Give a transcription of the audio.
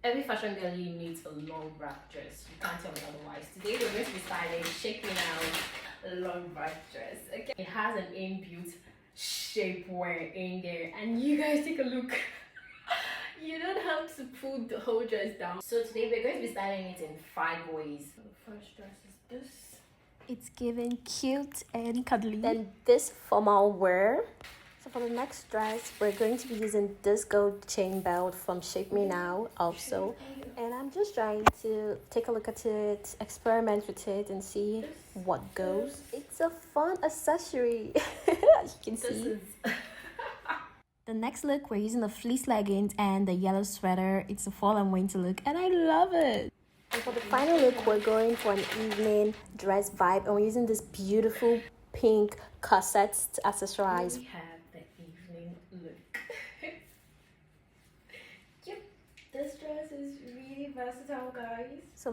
Every fashion girl needs a long back dress. You can't tell me otherwise. Today we're going to be styling Shapeminow long back dress. Okay, it has an inbuilt shapewear in there, and you guys take a look. You don't have to put the whole dress down. So today we're going to be styling it in 5 ways. The first dress is this. It's giving cute and cuddly. Then this formal wear. So for the next dress, we're going to be using this gold chain belt from Shapeminow also. And I'm just trying to take a look at it, experiment with it, and see what goes. It's a fun accessory, as you can see. The next look, we're using the fleece leggings and the yellow sweater. It's a fall and winter look, and I love it. And for the final look, we're going for an evening dress vibe, and we're using this beautiful pink corsets to accessorize. We have the evening look. Yep, this dress is really versatile, guys. So